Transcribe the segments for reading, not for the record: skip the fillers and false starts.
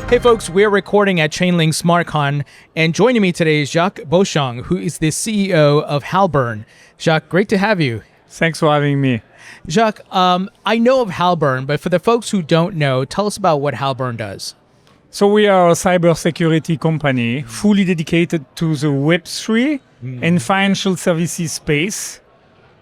Hey folks, we're recording at Chainlink SmartCon, and joining me today is Jacques Boschung, who is the CEO of Halborn. Jacques, great to have you. Thanks for having me. Jacques, I know of Halborn, but for the folks who don't know, tell us about what Halborn does. So we are a cybersecurity company fully dedicated to the Web3 and financial services space.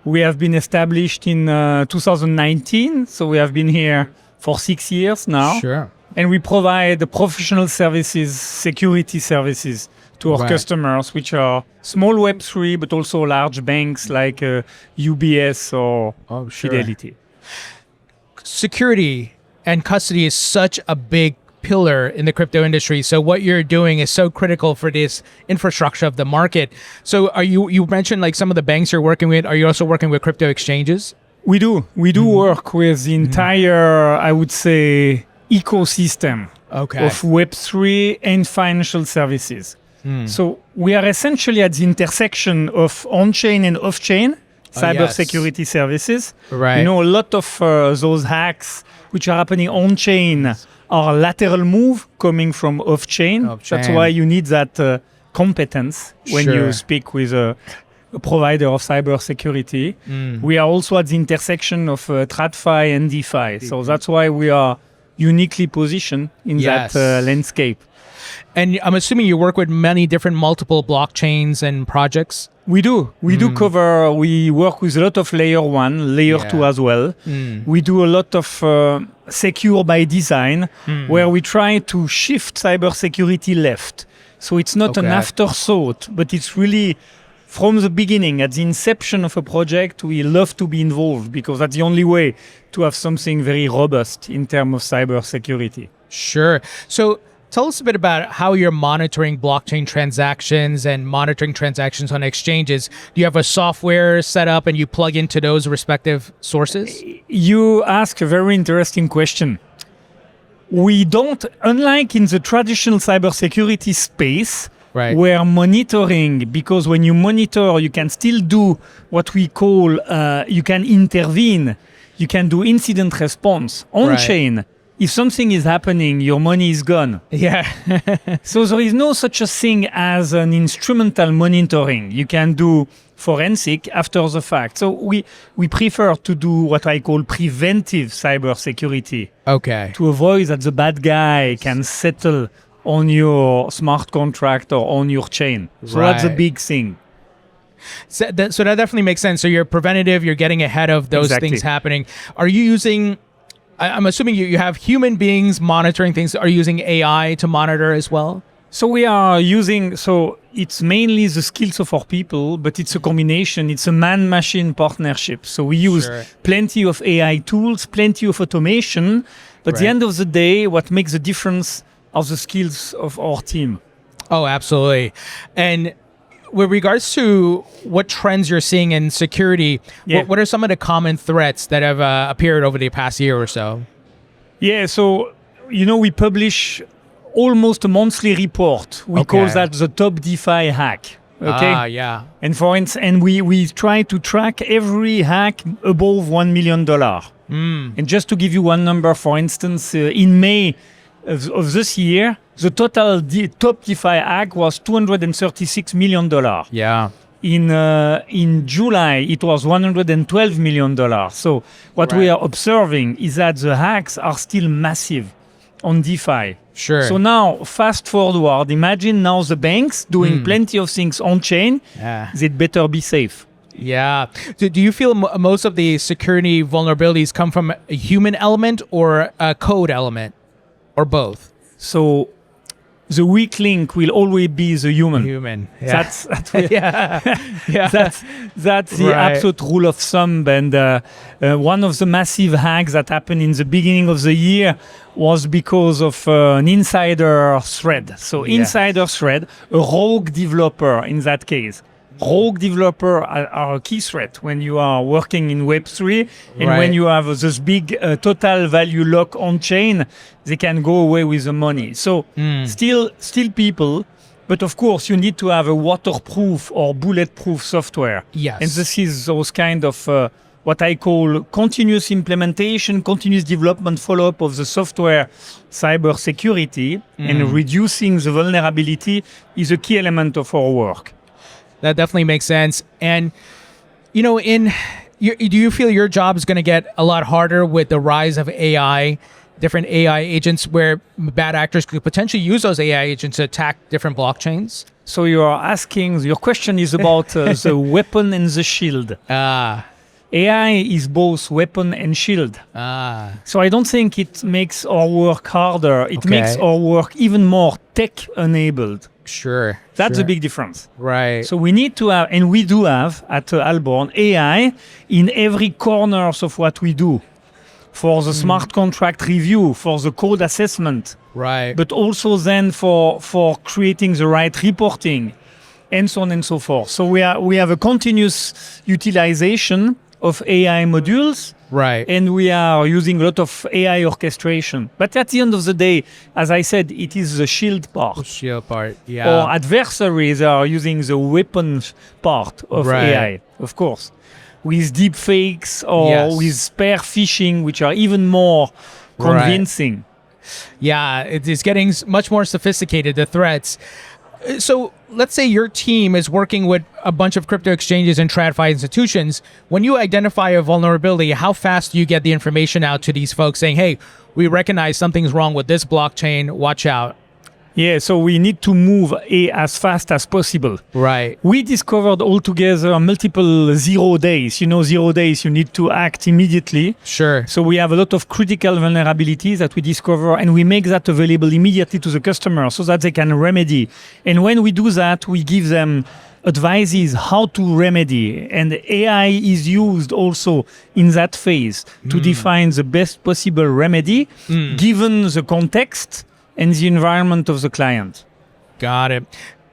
We have been established in 2019, so we have been here for 6 years now. Sure. And we provide the professional services, security services to our customers, which are small Web3, but also large banks like UBS or Fidelity. Security and custody is such a big pillar in the crypto industry. So what you're doing is so critical for this infrastructure of the market. So you mentioned like some of the banks you're working with. Are you also working with crypto exchanges? We do work with the entire, I would say, ecosystem of Web3 and financial services. So we are essentially at the intersection of on-chain and off-chain cybersecurity services. Right. You know, a lot of those hacks which are happening on-chain are lateral move coming from off-chain. That's why you need that competence when you speak with a provider of cybersecurity. We are also at the intersection of TradFi and DeFi. So that's why we are uniquely positioned in that landscape. And I'm assuming you work with many different multiple blockchains and projects? We do. We work with a lot of layer 1, layer 2 as well. We do a lot of secure by design, where we try to shift cybersecurity left. So it's not an afterthought, but it's really from the beginning, at the inception of a project, we love to be involved because that's the only way to have something very robust in terms of cybersecurity. Sure. So tell us a bit about how you're monitoring blockchain transactions and monitoring transactions on exchanges. Do you have a software set up and you plug into those respective sources? You ask a very interesting question. We don't, unlike in the traditional cybersecurity space, where monitoring, because when you monitor, you can still do what we call, you can intervene, you can do incident response on-chain. If something is happening, your money is gone. Yeah. So there is no such a thing as an instrumental monitoring. You can do forensic after the fact. So we prefer to do what I call preventive cybersecurity. Okay. To avoid that the bad guy can settle on your smart contract or on your chain. So that's a big thing. So that definitely makes sense. So you're preventative, you're getting ahead of those things happening. Are you using, I'm assuming you have human beings monitoring things. Are you using AI to monitor as well? So we are using, so it's mainly the skills of our people, but it's a combination. It's a man-machine partnership. So we use plenty of AI tools, plenty of automation. But at the end of the day, what makes the difference are the skills of our team. Oh, absolutely. And with regards to what trends you're seeing in security, what are some of the common threats that have appeared over the past year or so? Yeah, so, you know, we publish almost a monthly report. We call that the top DeFi hack. Okay. And for instance, and we try to track every hack above $1 million. And just to give you one number, for instance, in May of this year, the total top DeFi hack was $236 million. Yeah. In July, it was $112 million. So what we are observing is that the hacks are still massive on DeFi. Sure. So now, fast forward, imagine now the banks doing plenty of things on-chain. They'd better be safe. Yeah. Do you feel most of the security vulnerabilities come from a human element or a code element? Or both? So the weak link will always be the human. Yeah. That's the absolute rule of thumb. And one of the massive hacks that happened in the beginning of the year was because of an insider thread. So insider thread, a rogue developer in that case. Rogue developer are a key threat when you are working in Web3 and when you have this big total value lock on chain, they can go away with the money. So still people, but of course you need to have a waterproof or bulletproof software. Yes. And this is those kind of what I call continuous implementation, continuous development, follow-up of the software cybersecurity, and reducing the vulnerability is a key element of our work. That definitely makes sense. And, you know, do you feel your job is going to get a lot harder with the rise of AI, different AI agents, where bad actors could potentially use those AI agents to attack different blockchains? So your question is about the weapon and the shield. AI is both weapon and shield. So I don't think it makes our work harder. It makes our work even more tech-enabled. Sure. That's a big difference. Right. So we need to have, and we do have at Halborn, AI in every corners of what we do. For the smart contract review, for the code assessment. Right. But also then for creating the right reporting, and so on and so forth. So we have a continuous utilization of AI modules. Right. And we are using a lot of AI orchestration. But at the end of the day, as I said, it is the shield part. The shield part, yeah. Or adversaries are using the weapons part of AI, of course. With deep fakes or with spear phishing, which are even more convincing. Yeah, it is getting much more sophisticated, the threats. So let's say your team is working with a bunch of crypto exchanges and TradFi institutions. When you identify a vulnerability, how fast do you get the information out to these folks saying, hey, we recognize something's wrong with this blockchain, watch out? Yeah, so we need to move as fast as possible. Right. We discovered altogether multiple 0 days. 0 days, you need to act immediately. Sure. So we have a lot of critical vulnerabilities that we discover, and we make that available immediately to the customer so that they can remedy. And when we do that, we give them advices how to remedy. And AI is used also in that phase to define the best possible remedy, given the context and the environment of the client. Got it.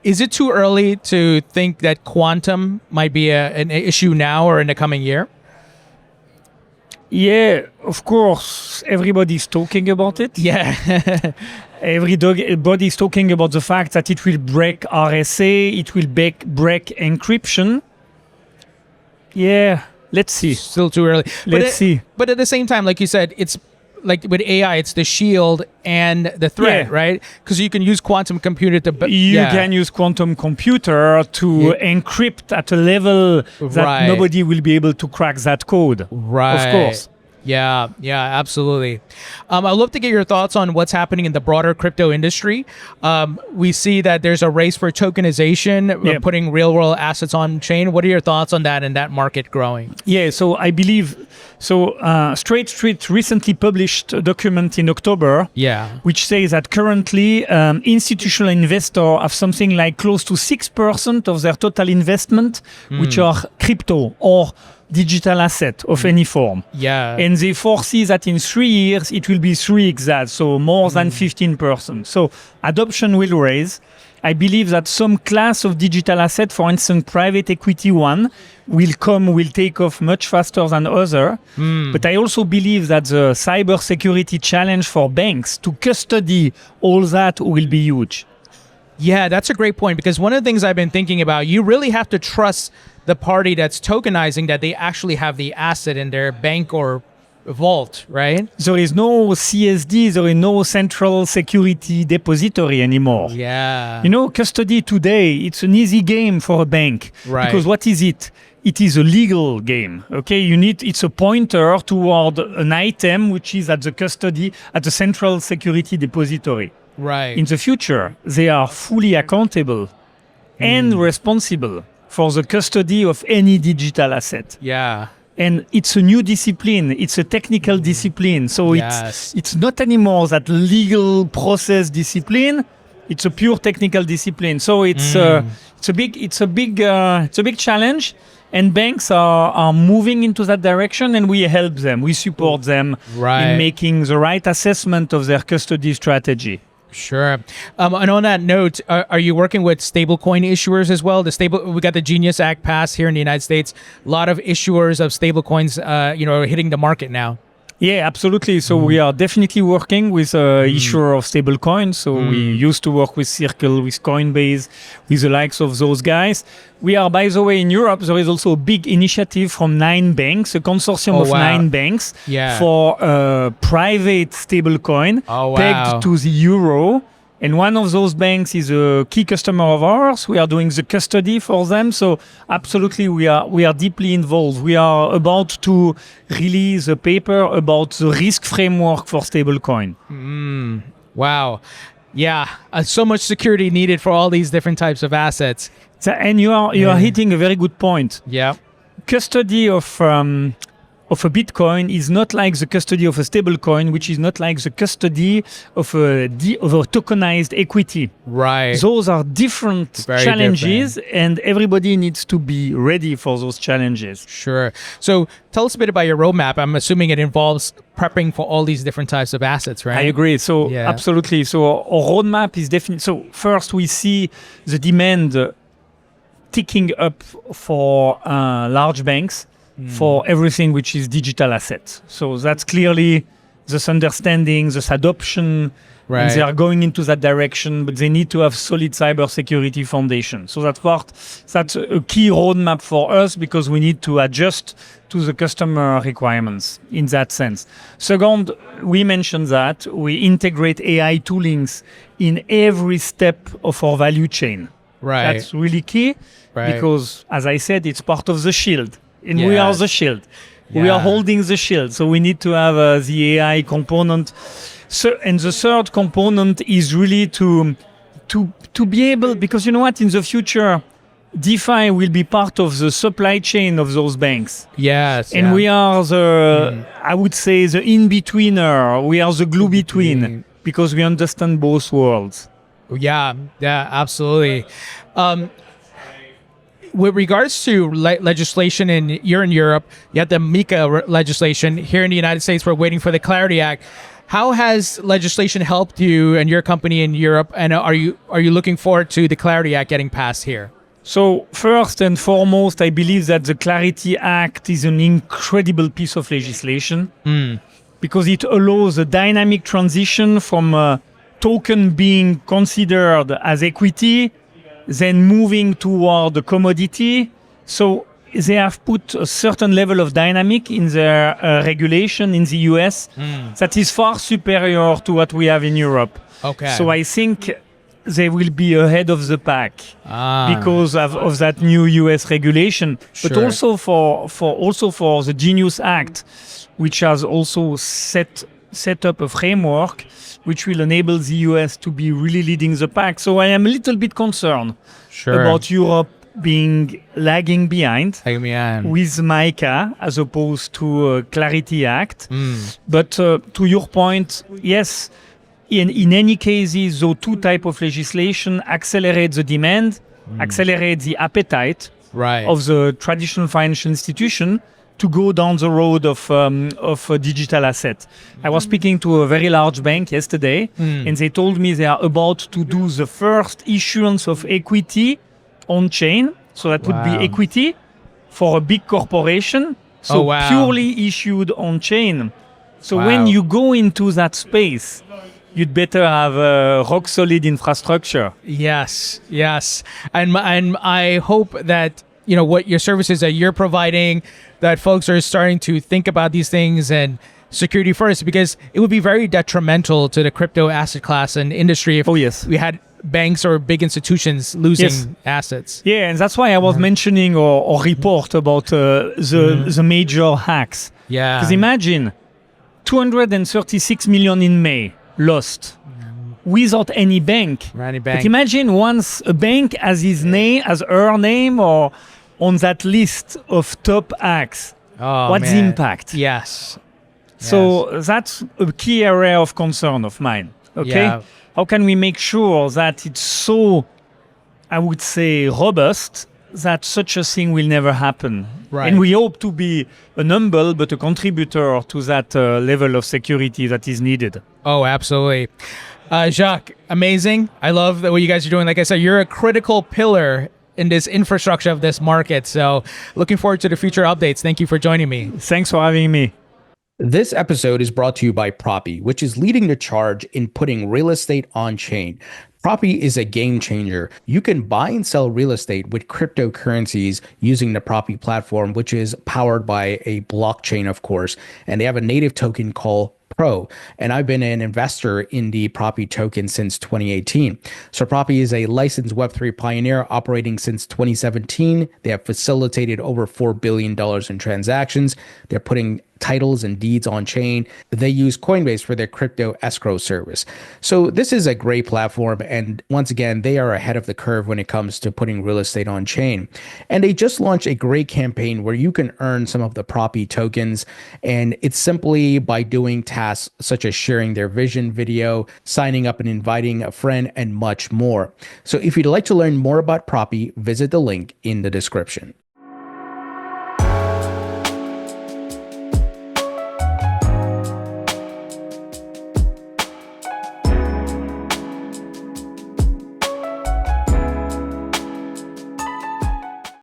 Is it too early to think that quantum might be an issue now or in the coming year? Yeah, of course. Everybody's talking about it. Yeah. Everybody's talking about the fact that it will break RSA, it will break encryption. Yeah, let's see. Still too early. Let's see. But at the same time, like you said, it's like with AI, it's the shield and the threat, right? Because you can use quantum computer to... You can use quantum computer to encrypt at a level that nobody will be able to crack that code. Right. Of course. Yeah, absolutely. I'd love to get your thoughts on what's happening in the broader crypto industry. We see that there's a race for tokenization, putting real-world assets on chain. What are your thoughts on that and that market growing? Yeah, so I believe... State Street recently published a document in October which says that currently institutional investors have something like close to 6% of their total investment, which are crypto or digital asset of any form. Yeah. And they foresee that in 3 years, it will be 3x that, so more than 15%. So adoption will rise. I believe that some class of digital asset, for instance, private equity one, will take off much faster than other. But I also believe that the cybersecurity challenge for banks to custody all that will be huge. Yeah, that's a great point, because one of the things I've been thinking about, you really have to trust the party that's tokenizing that they actually have the asset in their bank or vault, right? There is no CSD, there is no central security depository anymore. Yeah. Custody today, it's an easy game for a bank. Right. Because what is it? It is a legal game. Okay, it's a pointer toward an item which is at the custody, at the central security depository. Right. In the future, they are fully accountable and responsible for the custody of any digital asset. Yeah. And it's a new discipline. It's a technical discipline. So it's not anymore that legal process discipline. It's a pure technical discipline. So it's a big challenge. And banks are moving into that direction, and we help them. We support them in making the right assessment of their custody strategy. Sure. And on that note, are you working with stablecoin issuers as well? We got the Genius Act passed here in the United States. A lot of issuers of stablecoins, hitting the market now. Yeah, absolutely. So we are definitely working with issuer of stablecoins. So we used to work with Circle, with Coinbase, with the likes of those guys. We are, by the way, in Europe, there is also a big initiative from 9 banks, a consortium of 9 banks for private stablecoin pegged to the euro. And one of those banks is a key customer of ours. We are doing the custody for them. So absolutely, we are deeply involved. We are about to release a paper about the risk framework for stablecoin. Wow. Yeah. So much security needed for all these different types of assets. And you are hitting a very good point. Yeah. Custody of a Bitcoin is not like the custody of a stablecoin, which is not like the custody of a tokenized equity. Right. Those are different challenges, and everybody needs to be ready for those challenges. Sure. So tell us a bit about your roadmap. I'm assuming it involves prepping for all these different types of assets, right? I agree. So absolutely. So our roadmap is definitely. So first, we see the demand ticking up for large banks. For everything which is digital assets. So that's clearly this understanding, this adoption, and they are going into that direction, but they need to have solid cybersecurity foundation. So that's a key roadmap for us because we need to adjust to the customer requirements in that sense. Second, we mentioned that we integrate AI toolings in every step of our value chain. Right. That's really key because, as I said, it's part of the shield. And we are the shield. We are holding the shield. So we need to have the AI component. So, and the third component is really to be able, because you know what, in the future, DeFi will be part of the supply chain of those banks. Yes. And we are I would say, the in-betweener. We are the glue between because we understand both worlds. Yeah, absolutely. With regards to legislation, you're in Europe, you have the MiCA legislation. Here in the United States, we're waiting for the Clarity Act. How has legislation helped you and your company in Europe? And are you looking forward to the Clarity Act getting passed here? So first and foremost, I believe that the Clarity Act is an incredible piece of legislation because it allows a dynamic transition from a token being considered as equity then moving toward the commodity. So they have put a certain level of dynamic in their regulation in the US that is far superior to what we have in Europe. Okay. So I think they will be ahead of the pack because of that new US regulation, but also for the Genius Act, which has also set up a framework which will enable the US to be really leading the pack. So I am a little bit concerned about Europe being lagging behind with MiCA as opposed to Clarity Act. But to your point, yes, in any cases, those two types of legislation accelerate the demand, accelerate the appetite of the traditional financial institution to go down the road of a digital asset. I was speaking to a very large bank yesterday, and they told me they are about to do the first issuance of equity on chain. So that would be equity for a big corporation. So purely issued on chain. So when you go into that space, you'd better have a rock solid infrastructure. Yes. And I hope that what your services that you're providing, that folks are starting to think about these things and security first, because it would be very detrimental to the crypto asset class and industry if we had banks or big institutions losing assets. Yeah, and that's why I was mentioning or report about the major hacks. Yeah. Because imagine 236 million in May lost without any bank. But imagine once a bank has her name or on that list of top hacks. What's the impact? Yes. So that's a key area of concern of mine. Okay. Yeah. How can we make sure that it's so, I would say, robust that such a thing will never happen? Right. And we hope to be a humble but a contributor to that level of security that is needed. Oh, absolutely. Jacques, amazing. I love what you guys are doing. Like I said, you're a critical pillar in this infrastructure of this market. So looking forward to the future updates. Thank you for joining me. Thanks for having me. This episode is brought to you by Proppy, which is leading the charge in putting real estate on chain. Proppy is a game changer. You can buy and sell real estate with cryptocurrencies using the Proppy platform, which is powered by a blockchain, of course, and they have a native token called Pro. And I've been an investor in the Proppy token since 2018. So Proppy is a licensed Web3 pioneer operating since 2017. They have facilitated over $4 billion in transactions. They're putting titles and deeds on chain. They use Coinbase for their crypto escrow service. So this is a great platform. And once again, they are ahead of the curve when it comes to putting real estate on chain. And they just launched a great campaign where you can earn some of the Proppy tokens. And it's simply by doing tasks such as sharing their vision video, signing up and inviting a friend, and much more. So if you'd like to learn more about Proppy, visit the link in the description.